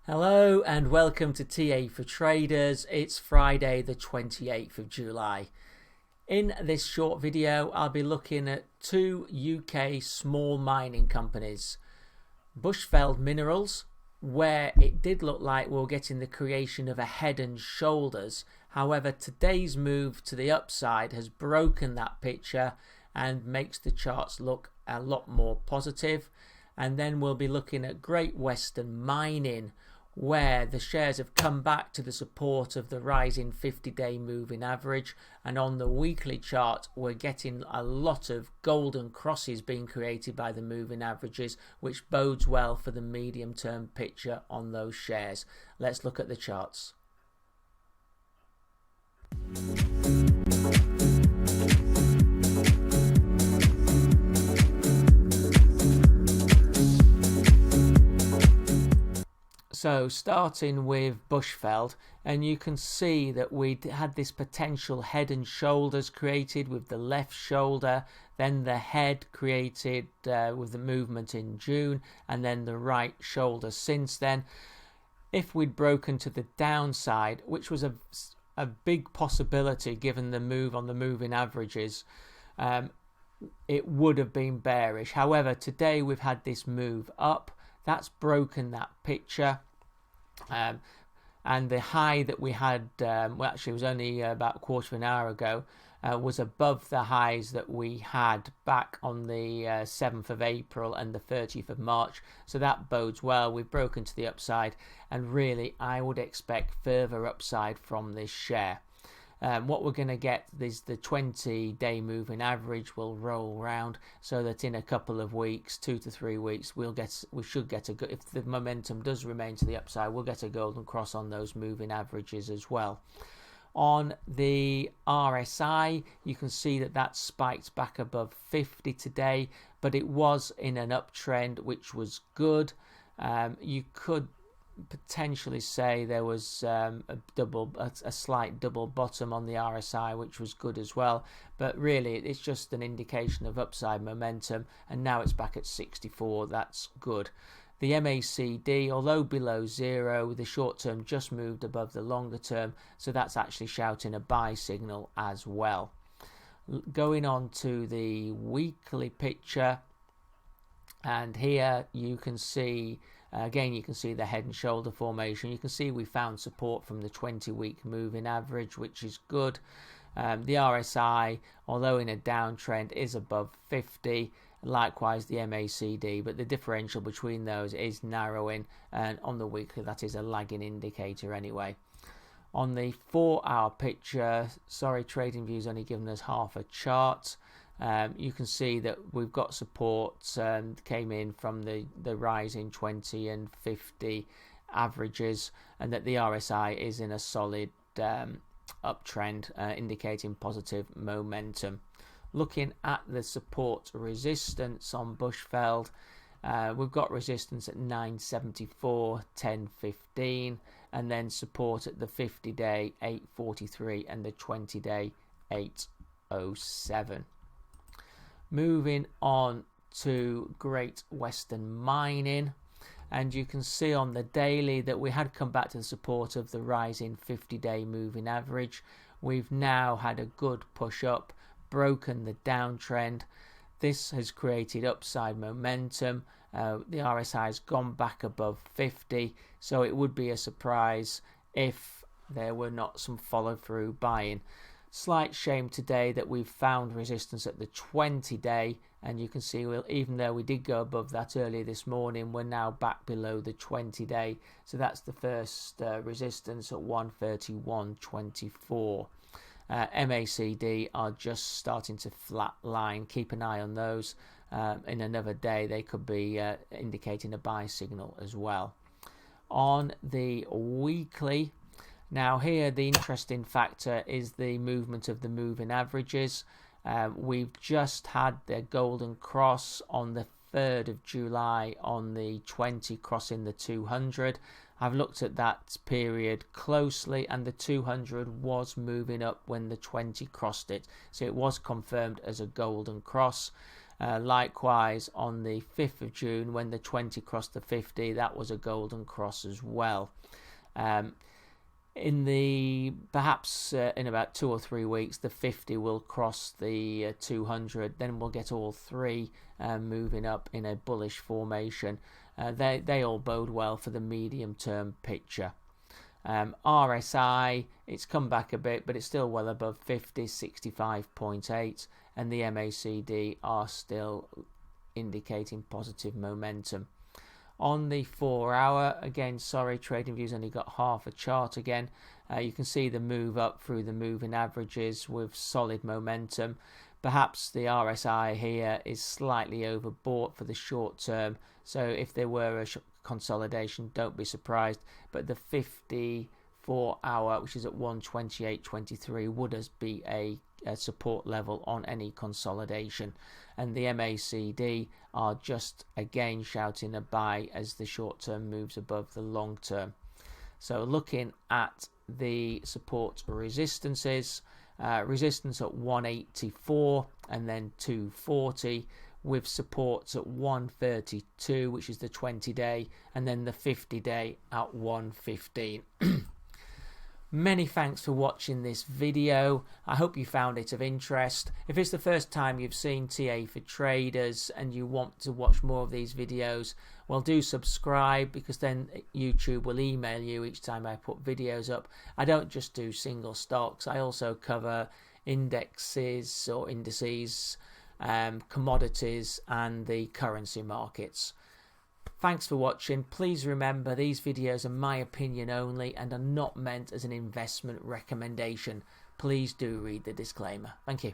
Hello and welcome to TA for Traders. It's Friday the 28th of July. In this short video I'll be looking at two UK small mining companies. Bushveld Minerals, where it did look like we were getting the creation of a head and shoulders. However, today's move to the upside has broken that picture and makes the charts look a lot more positive. And then we'll be looking at Great Western Mining, where the shares have come back to the support of the rising 50-day moving average, and on the weekly chart we're getting a lot of golden crosses being created by the moving averages, which bodes well for the medium term picture on those shares. Let's look at the charts. So starting with Bushveld, and you can see that we had this potential head and shoulders created with the left shoulder, then the head created with the movement in June, and then the right shoulder since then. If we'd broken to the downside, which was a big possibility given the move on the moving averages, it would have been bearish. However, today we've had this move up. That's broken that picture, and the high that we had, well, actually it was only about a quarter of an hour ago, was above the highs that we had back on the 7th of April and the 30th of March. So that bodes well. We've broken to the upside, and really I would expect further upside from this share. What we're going to get is the 20-day moving average will roll round, so that in a couple of weeks, 2 to 3 weeks, we should get a, if the momentum does remain to the upside, we'll get a golden cross on those moving averages as well. On the RSI, you can see that that spiked back above 50 today, but it was in an uptrend, which was good. You could potentially say there was a slight double bottom on the RSI, which was good as well, but really it's just an indication of upside momentum, and now it's back at 64. That's good. The MACD, although below zero, the short term just moved above the longer term, so that's actually shouting a buy signal as well. Going on to the weekly picture, and here you can see again, you can see the head and shoulder formation. You can see we found support from the 20-week moving average, which is good. The RSI, although in a downtrend, is above 50. Likewise the MACD, but the differential between those is narrowing, and on the weekly that is a lagging indicator anyway. On the 4-hour picture, sorry, TradingView's only given us half a chart. You can see that we've got support came in from the rising 20 and 50 averages, and that the RSI is in a solid uptrend, indicating positive momentum. Looking at the support resistance on Bushveld, we've got resistance at 974, 1015, and then support at the 50-day 843 and the 20-day 807. Moving on to Great Western Mining, and you can see on the daily that we had come back to the support of the rising 50-day moving average. We've now had a good push up, broken the downtrend. This has created upside momentum. The RSI has gone back above 50, so it would be a surprise if there were not some follow through buying. Slight shame today that we've found resistance at the 20-day, and you can see even though we did go above that earlier this morning, we're now back below the 20-day. So that's the first resistance at 131.24. MACD are just starting to flatline. Keep an eye on those. In another day they could be indicating a buy signal as well. On the weekly, now here the interesting factor is the movement of the moving averages. We've just had the golden cross on the 3rd of July on the 20 crossing the 200. I've looked at that period closely, and the 200 was moving up when the 20 crossed it, so it was confirmed as a golden cross. Likewise, on the 5th of June, when the 20 crossed the 50, that was a golden cross as well. Perhaps in about 2 or 3 weeks, the 50 will cross the 200. Then we'll get all three moving up in a bullish formation. They all bode well for the medium-term picture. RSI, it's come back a bit, but it's still well above 50, 65.8, and the MACD are still indicating positive momentum. On the 4 hour, again, sorry, TradingView's only got half a chart again. You can see the move up through the moving averages with solid momentum. Perhaps the RSI here is slightly overbought for the short term, so if there were a consolidation, don't be surprised. But the 54 hour, which is at 128.23, would be a support level on any consolidation, and the MACD are just again shouting a buy as the short term moves above the long term. So looking at the support resistances, resistance at 184 and then 240, with supports at 132, which is the 20-day, and then the 50-day at 115. Many thanks for watching this video. I hope you found it of interest. If it's the first time you've seen TA for Traders and you want to watch more of these videos, well, do subscribe, because then YouTube will email you each time I put videos up. I don't just do single stocks. I also cover indexes or indices, commodities and the currency markets. Thanks for watching. Please remember, these videos are my opinion only and are not meant as an investment recommendation. Please do read the disclaimer. Thank you.